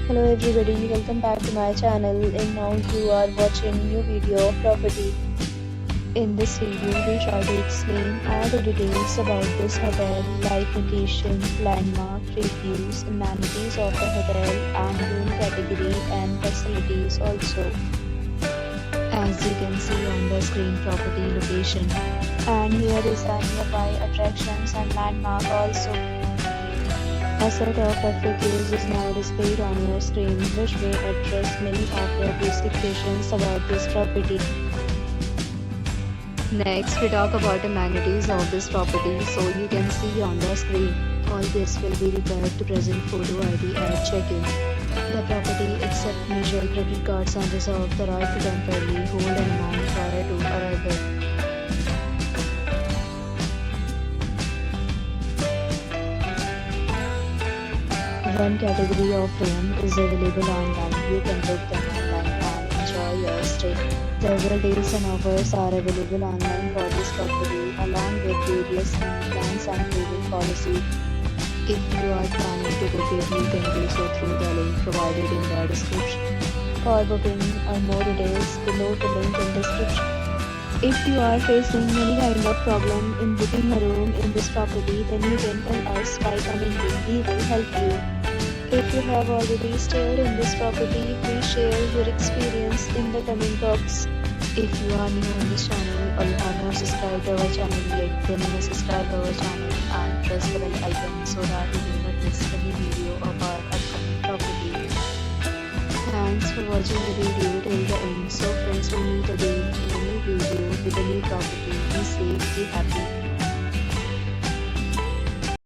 Hello everybody, welcome back to my channel and now you are watching new video of property. In this video, we try to explain all the details about this hotel like location, landmark, reviews, amenities of the hotel and room category and facilities also. As you can see on the screen, property location. And here is the nearby attractions and landmark also. A set of FAQs is now displayed on your screen, which may address many of your basic questions about this property. Next, we talk about amenities of this property, so you can see on the screen. All this will be required to present photo ID at check-in. The property accepts major credit cards and reserves the right to temporarily hold an amount prior to arrival. One category of room is available online. You can book them online and enjoy your stay. Several deals and offers are available online for this property along with various plans and payment policy. If you are planning to book it, you can do so through the link provided in the description. For booking or more details, below the link in description. If you are facing any kind of problem in booking a room in this property, then you can tell us by commenting. We will help you. If you have already stayed in this property, please share your experience in the comment box. If you are new on this channel or you have not subscribed to our channel yet, then you must subscribe to our channel and press the bell icon so that you do not miss any video of our upcoming property. Thanks for watching the video till the end. So friends, will meet again in a new video with a new property. Be safe, be happy.